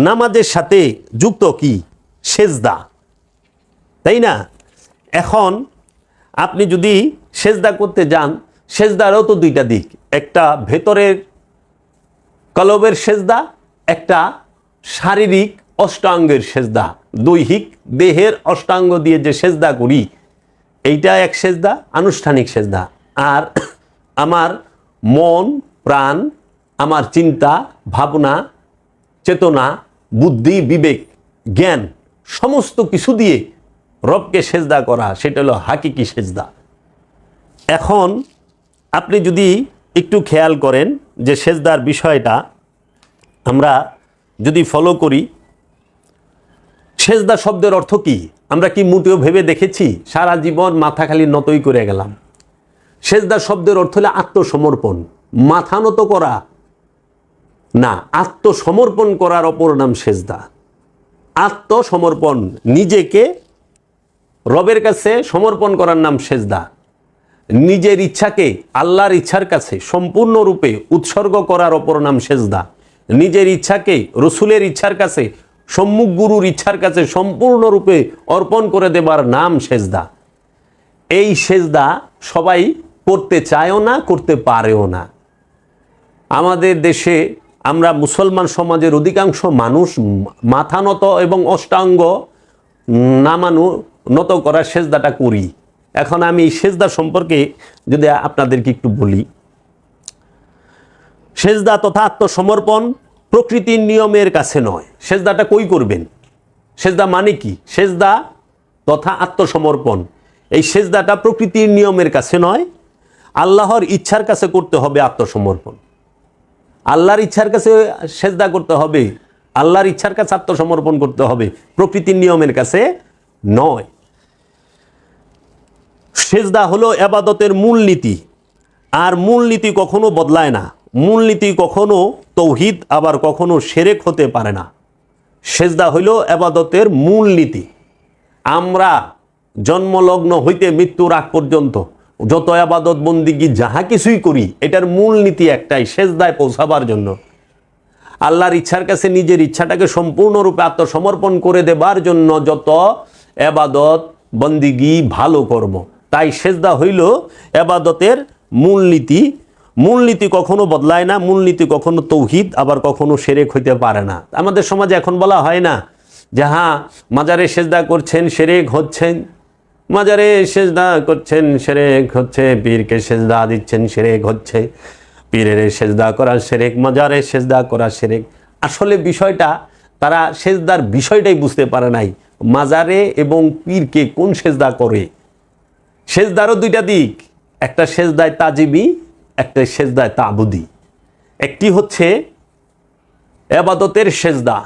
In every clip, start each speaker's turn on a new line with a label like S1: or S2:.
S1: নামাজের সাথে যুক্ত কি? সেজদা, তাই না? এখন আপনি যদি সেজদা করতে যান, সেজদারও তো দুইটা দিক, একটা ভেতরের কলবের সেজদা, একটা শারীরিক অষ্টাঙ্গের সেজদা, দৈহিক দেহের অষ্টাঙ্গ দিয়ে যে সেজদা করি এইটা এক সেজদা, আনুষ্ঠানিক সেজদা। আর আমার মন প্রাণ, আমার চিন্তা ভাবনা, চেতনা, বুদ্ধি, বিবেক, জ্ঞান সমস্ত কিছু দিয়ে রবকে সেজদা করা, সেটা হলো হাকিকি সেজদা। এখন আপনি যদি একটু খেয়াল করেন যে সেজদার বিষয়টা আমরা যদি ফলো করি, সেজদা শব্দের অর্থ কি আমরা কি মোটেও ভেবে দেখেছি? সারা জীবন মাথা খালি নতই করে গেলাম। সেজদা শব্দের অর্থ হলো আত্মসমর্পণ, মাথা নত করা না, আত্মসমর্পণ করার অপর নাম সেজদা। আত্মসমর্পণ, নিজেকে রবের কাছে সমর্পণ করার নাম সেজদা। নিজের ইচ্ছাকে আল্লাহর ইচ্ছার কাছে সম্পূর্ণরূপে উৎসর্গ করার অপর নাম সেজদা। নিজের ইচ্ছাকে রসুলের ইচ্ছার কাছে, সম্মুখ গুরুর ইচ্ছার কাছে সম্পূর্ণরূপে অর্পণ করে দেবার নাম সেজদা। এই সেজদা সবাই করতে চায়ও না, করতে পারেও না। আমাদের দেশে আমরা মুসলমান সমাজের অধিকাংশ মানুষ মাথা নত এবং অষ্টাঙ্গ নামানো নত করার সেজদাটা করি। এখন আমি এই সেজদা সম্পর্কে যদি আপনাদেরকে একটু বলি, সেজদা তথা আত্মসমর্পণ প্রকৃতির নিয়মের কাছে নয়। সেজদাটা কই করবেন? সেজদা মানে কি? সেজদা তথা আত্মসমর্পণ, এই সেজদাটা প্রকৃতির নিয়মের কাছে নয়, আল্লাহর ইচ্ছার কাছে করতে হবে আত্মসমর্পণ। আল্লাহর ইচ্ছার কাছে সেজদা করতে হবে, আল্লাহর ইচ্ছার কাছে আত্মসমর্পণ করতে হবে, প্রকৃতির নিয়মের কাছে নয়। সেজদা হলো ইবাদতের মূলনীতি, আর মূলনীতি কখনো বদলায় না। মূলনীতি কখনো তৌহিদ আবার কখনো শিরক হতে পারে না। সেজদা হইল ইবাদতের মূলনীতি। আমরা জন্মলগ্ন হইতে মৃত্যুর আগ পর্যন্ত যত ইবাদত বন্দিগি যাহা কিছুই করি, এটার মূলনীতি একটাই, সেজদায় পৌঁছাবার জন্য, আল্লাহর ইচ্ছার কাছে নিজের ইচ্ছাটাকে সম্পূর্ণরূপে আত্মসমর্পণ করে দেবার জন্য যত ইবাদত বন্দিগি ভালো কর্ম। তাই সেজদা হইল ইবাদতের মূলনীতি। মূলনীতি কখনো বদলায় না, মূলনীতি কখনো তৌহিদ আবার কখনো শিরক হইতে পারে না। আমাদের সমাজে এখন বলা হয় না যে হ্যাঁ মাজারে সেজদা করছেন শিরক হচ্ছেন, মাজারে সেজদা করছেন শিরক হচ্ছে, পীরকে সেজদা দিচ্ছেন শিরক হচ্ছে, পীরের সেজদা করা শিরক, মাজারে সেজদা করা শিরক। আসলে বিষয়টা তারা সেজদার বিষয়টাই বুঝতে পারে নাই, মাজারে এবং পীরকে কোন সেজদা করে। সেজদারও দুইটা দিক, একটা সেজদায় তাজিমি, একটা সেজদায় তাবুদি। একটি হচ্ছে ইবাদতের সেজদা,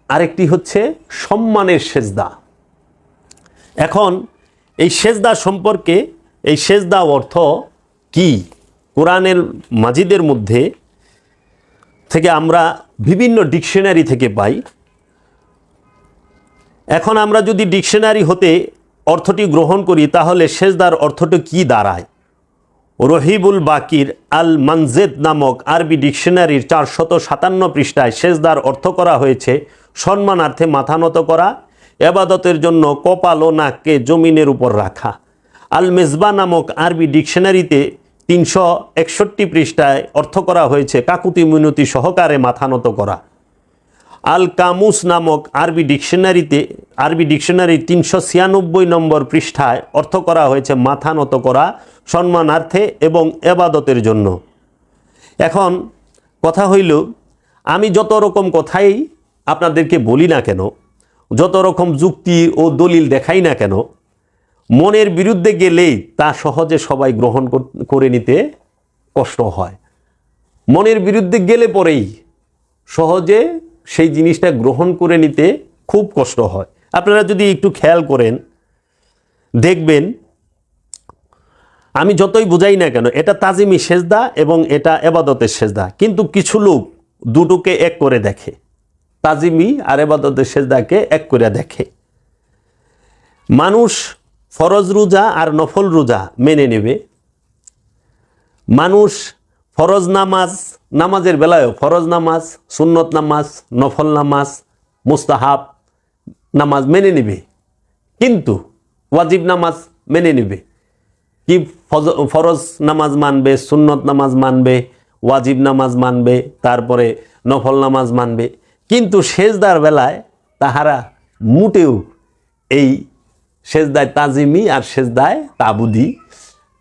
S1: আরেকটি হচ্ছে সম্মানের সেজদা। এখন এই সেজদা সম্পর্কে, এই সেজদা অর্থ কি কোরআনের মাজিদের মধ্যে থেকে আমরা বিভিন্ন ডিকশনারি থেকে পাই। এখন আমরা যদি ডিকশনারি হতে অর্থটি গ্রহণ করি তাহলে সেজদার অর্থটি কি দাঁড়ায়? রহিবুল বাকির আল মানজেদ নামক আরবি ডিকশনারির 457 পৃষ্ঠায় সেজদার অর্থ করা হয়েছে সম্মানার্থে মাথা নত করা, ইবাদতের জন্য কপাল ও নাককে জমিনের উপর রাখা। আল মেজবা নামক আরবি ডিকশনারিতে 361 পৃষ্ঠায় অর্থ করা হয়েছে কাকুতি মিনতি সহকারে মাথা নত করা। আল কামুস নামক আরবি ডিকশনারি 396 নম্বর পৃষ্ঠায় অর্থ করা হয়েছে মাথা নত করা সম্মানার্থে এবং ইবাদতের জন্য। এখন কথা হইল, আমি যত রকম কথাই আপনাদেরকে বলি না কেন, যত রকম যুক্তি ও দলিল দেখাই না কেন, মনের বিরুদ্ধে গেলেই তা সহজে সবাই গ্রহণ করে নিতে কষ্ট হয়। মনের বিরুদ্ধে গেলে পরেই সহজে সেই জিনিসটা গ্রহণ করে নিতে খুব কষ্ট হয়। আপনারা যদি একটু খেয়াল করেন দেখবেন, আমি যতই বুঝাই না কেন এটা তাজিমি সেজদা এবং এটা ইবাদতের সেজদা, কিন্তু কিছু লোক দুটোকে এক করে দেখে, তাজিমি আর ইবাদতের সেজদাকে এক করে দেখে। মানুষ ফরজ রোজা আর নফল রোজা মেনে নেবে, মানুষ ফরজ নামাজের বেলায়ও ফরজ নামাজ, সুন্নত নামাজ, নফল নামাজ, মুস্তাহাব নামাজ মেনে নেবে, কিন্তু ওয়াজিব নামাজ মেনে নেবে। কি ফরজ নামাজ মানবে, সুন্নত নামাজ মানবে, ওয়াজিব নামাজ মানবে, তারপরে নফল নামাজ মানবে, কিন্তু সেজদার বেলায় তাহারা মোটেও এই সেজদায় তাজিমি আর সেজদায় তাবুদি,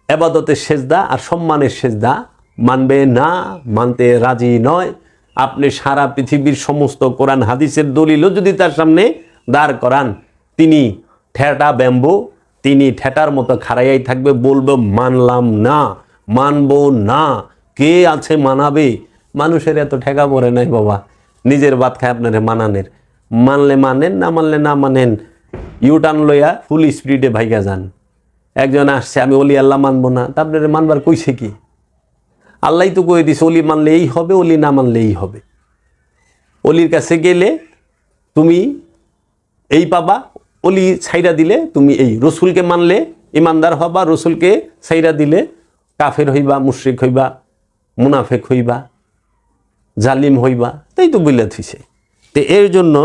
S1: এবাদতের সেজদা আর সম্মানের সেজদা মানবে না, মানতে রাজি নয়। আপনি সারা পৃথিবীর সমস্ত কোরআন হাদিসের দলিলও যদি তার সামনে দাঁড় করান, তিনি ঠেটা ব্যাম্বো, তিনি ঠেটার মতো খাড়াইয়াই থাকবে, বলবে মানলাম না, মানবো না। কে আছে মানাবে? মানুষের এত ঠেকা পড়ে নাই বাবা, নিজের বাদ খায় আপনারে মানানের। মানলে মানেন, না মানলে না মানেন, ইউটার্ন লইয়া ফুল স্পিডে ভাইগা যান। একজন আসছে, আমি অলি আল্লাহ মানবো না, তা আপনারে মানবার কইছে কি? আল্লাহ তো কয়ে দিছে অলি মানলে এই হবে, অলি না মানলে এই হবে। অলির কাছে গেলে তুমি এই পাবা, অলি ছাইরা দিলে তুমি এই। রসুলকে মানলে ইমানদার হবা, রসুলকে ছাইরা দিলে কাফের হইবা, মুশরিক হইবা, মুনাফেক হইবা, জালিম হইবা। তাই তো বলে থইছে। তো এর জন্য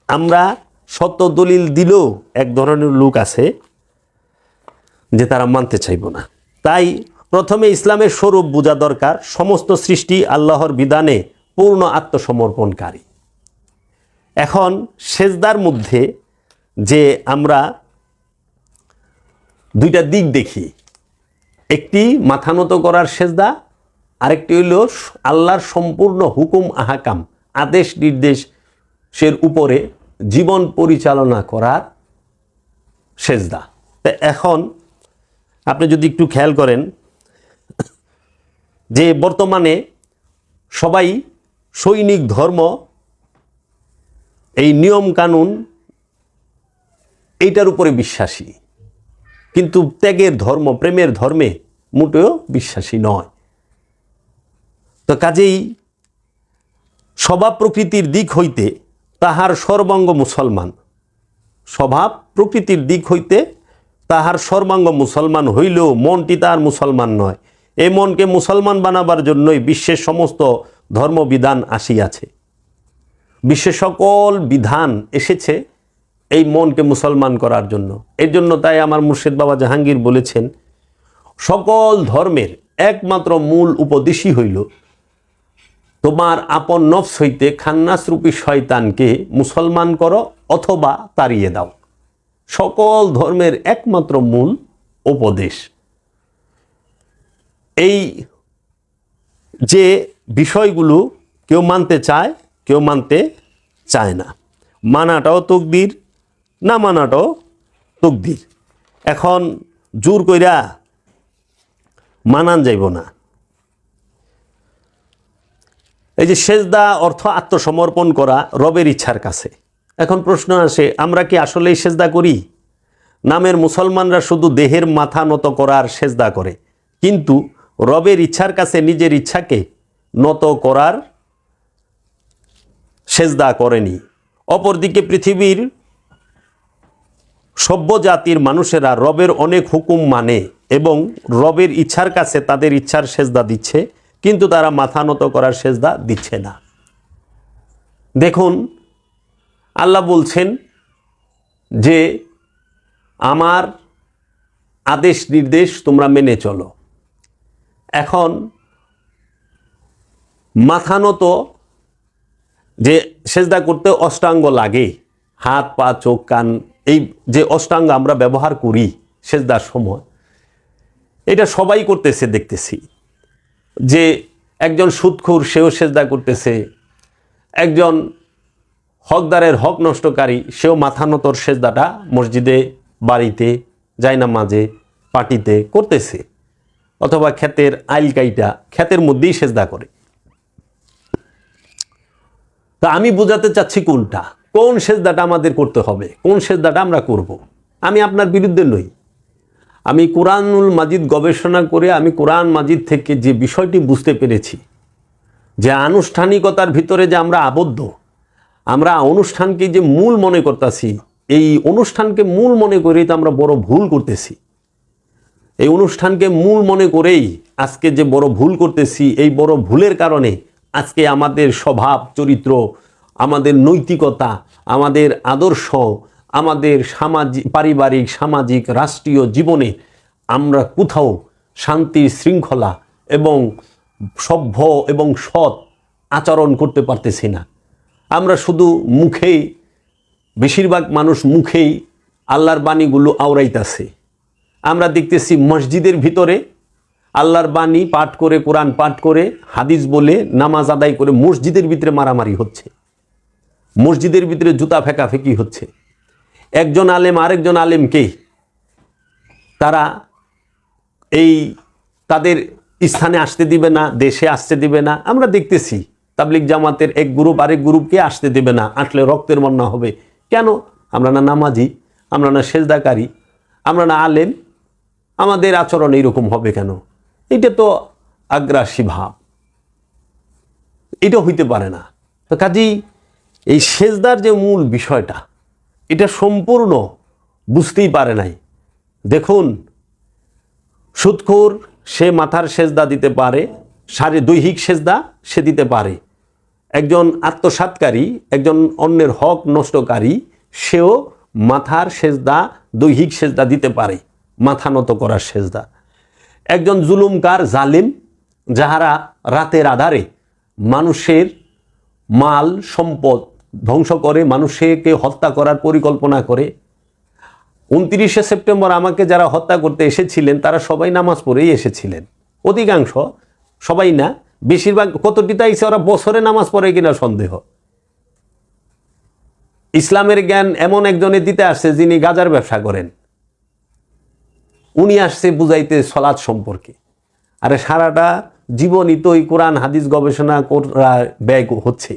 S1: আমরা শত দলিল দিলেও এক ধরনের লোক আছে যে তারা মানতে চাইব না। তাই প্রথমে ইসলামের স্বরূপ বোঝা দরকার। সমস্ত সৃষ্টি আল্লাহর বিধানে পূর্ণ আত্মসমর্পণকারী। এখন সেজদার মধ্যে যে আমরা দুইটা দিক দেখি, একটি মাথা নত করার সেজদা, আরেকটি হইল আল্লাহর সম্পূর্ণ হুকুম আহকাম, আদেশ নির্দেশের উপরে জীবন পরিচালনা করার সেজদা। তা এখন আপনি যদি একটু খেয়াল করেন যে বর্তমানে সবাই সৈনিক ধর্ম, এই নিয়ম কানুন, এইটার উপরে বিশ্বাসী, কিন্তু ত্যাগের ধর্ম, প্রেমের ধর্মে মোটেও বিশ্বাসী নয়। তো কাজেই স্বভাব প্রকৃতির দিক হইতে তাহার সর্বাঙ্গ মুসলমান, স্বভাব প্রকৃতির দিক হইতে তাহার সর্বাঙ্গ মুসলমান হইলেও মনটি তার মুসলমান নয়। এই মনকে মুসলমান বানাবার জন্যই বিশ্বের সমস্ত ধর্মবিধান আসিয়াছে। বিশ্বের সকল বিধান এসেছে এই মনকে মুসলমান করার জন্য। এর জন্য তাই আমার মুর্শিদ বাবা জাহাঙ্গীর বলেছেন, সকল ধর্মের একমাত্র মূল উপদেশই হইল তোমার আপন নফস হইতে খান্নাসরূপী শয়তানকে মুসলমান করো অথবা তাড়িয়ে দাও। সকল ধর্মের একমাত্র মূল উপদেশ। এই যে বিষয়গুলো কেউ মানতে চায়, কেউ মানতে চায় না। মানাটাও তকদির, না মানাটাও তকদির। এখন জোর কইরা মানান যাইব না। এই যে সেজদা অর্থ আত্মসমর্পণ করা রবের ইচ্ছার কাছে। এখন প্রশ্ন আসে, আমরা কি আসলেই সেজদা করি? নামের মুসলমানরা শুধু দেহের মাথা নত করার সেজদা করে, কিন্তু রবের ইচ্ছার কাছে নিজের ইচ্ছাকে নত করার সেজদা করেনি। অপরদিকে পৃথিবীর সভ্য জাতির মানুষেরা রবের অনেক হুকুম মানে এবং রবের ইচ্ছার কাছে তাদের ইচ্ছার সেজদা দিচ্ছে, কিন্তু তারা মাথা নত করার সেজদা দিচ্ছে না। দেখুন, আল্লাহ বলছেন যে আমার আদেশ নির্দেশ তোমরা মেনে চলো। এখন মাথা নত যে সেজদা করতে অষ্টাঙ্গ লাগে, হাত পা চোখ কান, এই যে অষ্টাঙ্গ আমরা ব্যবহার করি সেজদার সময়, এটা সবাই করতেছে দেখতেছি। যে একজন সুদখোর সেও সেজদা করতেছে, একজন হকদারের হক নষ্টকারী সেও মাথা নতর সেজদাটা মসজিদে, বাড়িতে, জায়নামাজে, পার্টিতে করতেছে, অথবা ক্ষেতের আইল কাইটা ক্ষেতের মধ্যেই সেজদা করে। তা আমি বোঝাতে চাচ্ছি কোনটা, কোন সেজদাটা আমাদের করতে হবে, কোন সেজদাটা আমরা করব। আমি আপনার বিরুদ্ধে নই। আমি কোরআনুল মাজিদ গবেষণা করে আমি কোরআন মাজিদ থেকে যে বিষয়টি বুঝতে পেরেছি, যে আনুষ্ঠানিকতার ভিতরে যে আমরা আবদ্ধ, আমরা অনুষ্ঠানকে যে মূল মনে করতেছি, এই অনুষ্ঠানকে মূল মনে করেই তো আমরা বড় ভুল করতেছি। এই অনুষ্ঠানকে মূল মনে করেই আজকে যে বড় ভুল করতেছি, এই বড় ভুলের কারণে আজকে আমাদের স্বভাব চরিত্র, আমাদের নৈতিকতা, আমাদের আদর্শ, আমাদের পারিবারিক, সামাজিক, রাষ্ট্রীয় জীবনে আমরা কোথাও শান্তি, শৃঙ্খলা এবং সভ্য এবং সৎ আচরণ করতে পারতেছি না। আমরা শুধু মুখেই, বেশিরভাগ মানুষ মুখেই আল্লাহর বাণীগুলো আওড়াইতেছে। আমরা দেখতেছি মসজিদের ভিতরে আল্লাহর বাণী পাঠ করে, কোরআন পাঠ করে, হাদিস বলে নামাজ আদায় করে মসজিদের ভিতরে মারামারি হচ্ছে, মসজিদের ভিতরে জুতা ফেঁকাফেঁকি হচ্ছে। একজন আলেম আরেকজন আলেমকে তারা তাদের স্থানে আসতে দিবে না, দেশে আসতে দিবে না। আমরা দেখতেছি তাবলিগ জামাতের এক গ্রুপ আরেক গ্রুপকে আসতে দেবে না, আসলে রক্তের বন্যা হবে। কেন? আমরা না নামাজি, আমরা না সেজদাকারী, আমরা না আলেম, আমাদের আচরণ এইরকম হবে কেন? এটা তো আগ্রাসী ভাব, এটা হইতে পারে না। তো কাজেই এই সেজদার যে মূল বিষয়টা, এটা সম্পূর্ণ বুঝতেই পারে নাই। দেখুন, সুদখোর সে মাথার সেজদা দিতে পারে, দৈহিক সেজদা সে দিতে পারে। একজন আত্মসাৎকারী, একজন অন্যের হক নষ্টকারী, সেও মাথার সেজদা, দৈহিক সেজদা দিতে পারে, মাথা নত করার সেজদা। একজন জুলুমকার, জালিম, যাহারা রাতের আধারে মানুষের মাল সম্পদ ধ্বংস করে, মানুষকে হত্যা করার পরিকল্পনা করে। 29শে সেপ্টেম্বর আমাকে যারা হত্যা করতে এসেছিলেন তারা সবাই নামাজ পড়েই এসেছিলেন, অধিকাংশ, সবাই না, বেশিরভাগ। কতটিতে আইসে ওরা বছরে নামাজ পড়ে কিনা সন্দেহ। ইসলামের জ্ঞান এমন একজনে দিতে আসছে যিনি গাজার ব্যবসা করেন, উনি আসছে বুঝাইতে সলাৎ সম্পর্কে। আরে সারাটা জীবনই তো ওই কোরআন হাদিস গবেষণা করা ব্যয় হচ্ছে।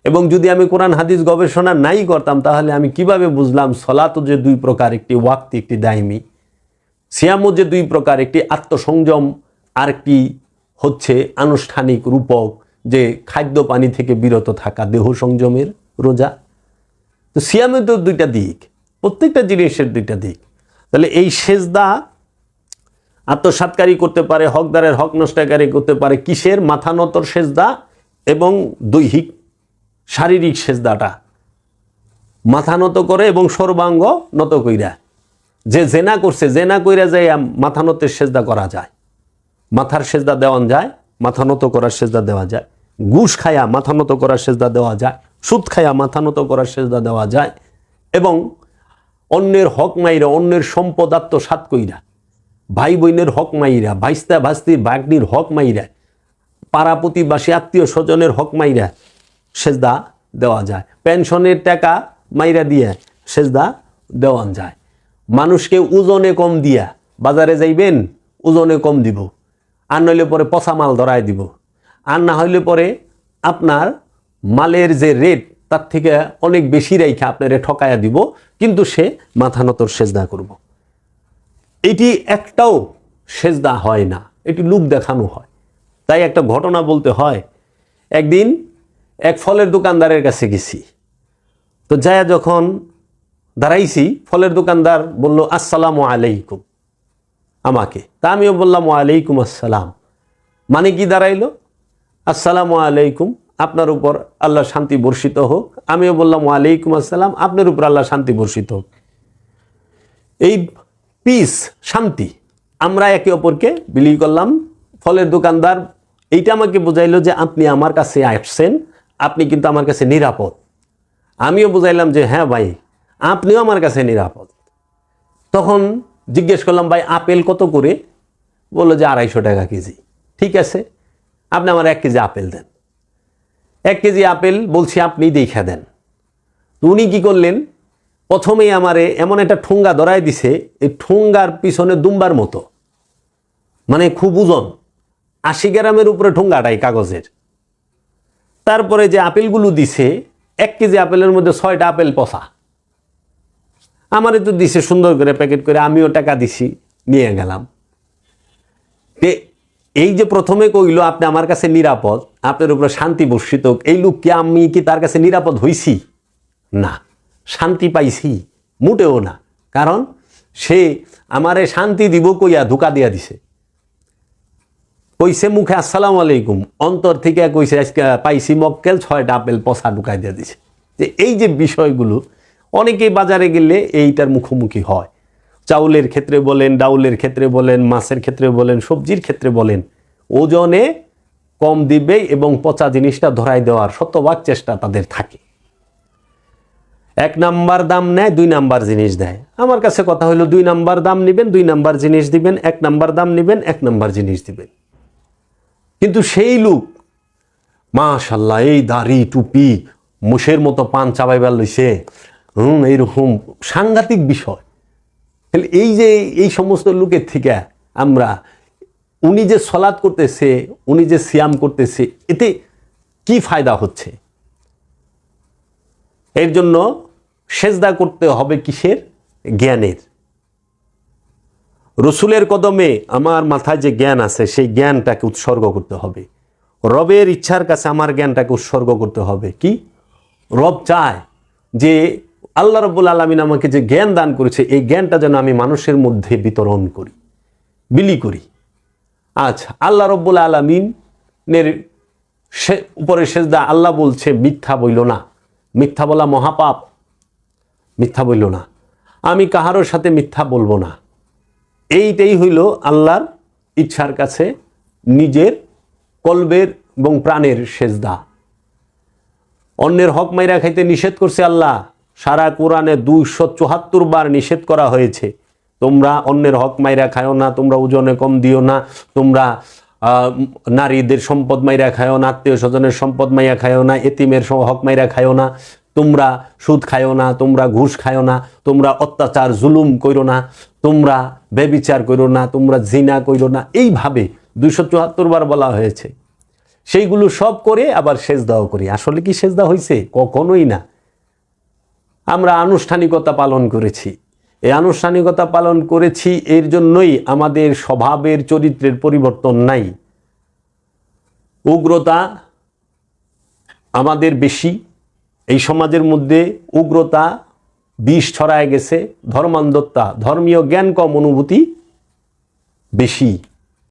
S1: এবং যদি আমি কোরআন হাদিস গবেষণা নাই করতাম তাহলে আমি কিভাবে বুঝলাম সলাতও যে দুই প্রকার, একটি ওয়াক্তি, একটি দাইমি। সিয়ামও যে দুই প্রকার, একটি আত্মসংযম, আর একটি হচ্ছে আনুষ্ঠানিক রূপক, যে খাদ্য পানি থেকে বিরত থাকা, দেহ সংযমের রোজা। তো সিয়ামে তো দুইটা দিক, প্রত্যেকটা জিনিসের দুইটা দিক। তাহলে এই সেজদা আত্মসাৎকারী করতে পারে, হকদারের হক নষ্টকারী করতে পারে। কিসের? মাথা নতর সেজদা এবং দৈহিক শারীরিক সেজদাটা মাথা নত করে এবং সর্বাঙ্গ নত কইরা। যে জেনা করছে, জেনা কইরা যায় মাথা নতের সেজদা করা যায়, মাথার সেজদা দেওয়া যায়, মাথা নত করার সেজদা দেওয়া যায়। ঘুষ খায়া মাথা নত করার সেজদা দেওয়া যায়, সুদ খায়া মাথা নত করার সেজদা দেওয়া যায়। এবং অন্যের হক মাইরা, অন্যের সম্পদ আত্মসাৎ কইরা, ভাই বোনের হক মাইরা, ভাইস্তা ভাস্তির ভাগ্নির হক মাইরা, পাড়া প্রতিবাসী আত্মীয় স্বজনের হক মাইরা সেজদা দেওয়া যায়। পেনশনের টাকা মাইরা দিয়ে সেজদা দেওয়া যায়। মানুষকে ওজনে কম দিয়া, বাজারে যাইবেন ওজনে কম দিব, আর নইলে পরে পচা মাল ধরায় দিব, আর না হইলে পরে আপনার মালের যে রেট তার থেকে অনেক বেশি রেখা আপনারে ঠকায়া দিব, কিন্তু সে মাথা নতর সেজদা করব। এটি একটাও সেজদা হয় না, এটি লোক দেখানো হয়। তাই একটা ঘটনা বলতে হয়। একদিন এক ফলের দোকানদারের কাছে গেছি, তো যায় যখন দাঁড়াইছি, ফলের দোকানদার বলল আসসালামু আলাইকুম আমাকে। তা আমিও বললাম ওয়ালাইকুম আসসালাম। মানে কি দাঁড়াইলো? আসসালামু আলাইকুম, আপনার উপর আল্লাহ শান্তি বর্ষিত হোক। আমিও বললাম ওয়ালাইকুম আসসালাম, আপনার উপর আল্লাহ শান্তি বর্ষিত হোক। এই পিস, শান্তি, আমরা একে অপরকে বিলি করলাম। ফলের দোকানদার এইটা আমাকে বুঝাইলো যে আপনি আমার কাছে আসছেন, আপনি কিন্তু আমার কাছে নিরাপদ। আমিও বুঝাইলাম যে হ্যাঁ ভাই, আপনিও আমার কাছে নিরাপদ। তখন জিজ্ঞেস করলাম, ভাই আপেল কত করে? বললো যে 250 টাকা কেজি। ঠিক আছে, আপনি আমার 1 কেজি আপেল দেন। 1 কেজি আপেল বলছি আপনি দেখা দেন। উনি কি করলেন, প্রথমেই আমারে এমন একটা ঠোঙ্গা ধরাই দিছে, এই ঠোঙ্গার পিছনে দুম্বার মতো, মানে খুব ওজন, 80 গ্রামের উপরে ঠোঙ্গাটাই কাগজের। তারপরে যে আপেলগুলো দিছে, 1 কেজি আপেলের মধ্যে 6টা আপেল পচা। আমারে তো দিছে সুন্দর করে প্যাকেট করে, আমিও টাকা দিছি, নিয়ে গেলাম। এই যে প্রথমে কইলো আপনি আমার কাছে নিরাপদ, আপনার উপরে শান্তি বর্ষিত, এই লোক কি, আমি কি তার কাছে নিরাপদ হইছি? না। শান্তি পাইছি? মোটেও না। কারণ সে আমারে শান্তি দিব কইয়া ধোকা দিয়া দিছে। কইছে মুখে আসসালামু আলাইকুম, অন্তর থেকে কইছে আজকে পাইছি মক্কেল, 6টা আপেল পচা ঢুকাই দিয়া দিছে। যে এই যে বিষয়গুলো অনেকেই বাজারে গেলে এইটার মুখোমুখি হয়। চাউলের ক্ষেত্রে বলেন, ডাউলের ক্ষেত্রে বলেন, মাছের ক্ষেত্রে বলেন, সবজির ক্ষেত্রে বলেন, ওজনে কম দিবে এবং পচা জিনিসটা ধরাই দেওয়ার শতভাগ চেষ্টা তাদের থাকে। 1 নাম্বার দাম নেয়, 2 নাম্বার জিনিস দেয়। আমার কাছে কথা হলো 2 নাম্বার দাম নেবেন, 2 নাম্বার জিনিস দিবেন, 1 নাম্বার দাম নেবেন, 1 নাম্বার জিনিস দিবেন। কিন্তু সেই লোক মাশাআল্লাহ এই দাড়ি টুপি মুশের মতো পান চাবাইবার লইছে, এইরকম সাংঘাতিক বিষয়। এই যে এই সমস্ত লোকের থেকে আমরা, উনি যে সলাৎ করতেছে, উনি যে সিয়াম করতেছে, এতে কি ফায়দা হচ্ছে? এর জন্য সেজদা করতে হবে কিসের? জ্ঞানের। রসুলের কদমে আমার মাথায় যে জ্ঞান আছে সেই জ্ঞানটাকে উৎসর্গ করতে হবে। রবের ইচ্ছার কাছে আমার জ্ঞানটাকে উৎসর্গ করতে হবে। কি? রব চায় যে আল্লাহ রাব্বুল আলামিন আমাকে যে জ্ঞান দান করেছে, এই জ্ঞানটা যেন আমি মানুষের মধ্যে বিতরণ করি, বিলি করি। আচ্ছা, আল্লাহ রাব্বুল আলামিনের উপরে সেজদা, আল্লাহ বলছে মিথ্যা বইল না, মিথ্যা বলা মহাপাপ, মিথ্যা বইল না, আমি কাহারোর সাথে মিথ্যা বলবো না। এইটাই হইল আল্লাহর ইচ্ছার কাছে নিজের কলবের এবং প্রাণের সেজদা। অন্যের হক মাইরা খাইতে নিষেধ করছে আল্লাহ। সারা কোরআনে 274 বার নিষেধ করা হয়েছে, তোমরা অন্যের হক মাইরা খায়ও না, তোমরা ওজনে কম দিও না, তোমরা নারীদের সম্পদ মাইরা খায়ও না, আত্মীয় স্বজনের সম্পদ মাইরা খায়ও না, এতিমের হক মাইরা খায়ও না, তোমরা সুদ খায়ও না, তোমরা ঘুষ খায়ও না, তোমরা অত্যাচার জুলুম কইরো না, তোমরা ব্যভিচার কইরো না, তোমরা জিনা কইরো না। এইভাবে 274 বার বলা হয়েছে। সেইগুলো সব করে আবার সেজদাও করি। আসলে কি সেজদা হয়েছে? কখনোই না। আমরা আনুষ্ঠানিকতা পালন করেছি। এই আনুষ্ঠানিকতা পালন করেছি, এর জন্যই আমাদের স্বভাবের চরিত্রের পরিবর্তন নাই। উগ্রতা আমাদের বেশি, এই সমাজের মধ্যে উগ্রতা বিষ ছড়ায় গেছে, ধর্মান্ধতা, ধর্মীয় জ্ঞান কম, অনুভূতি বেশি।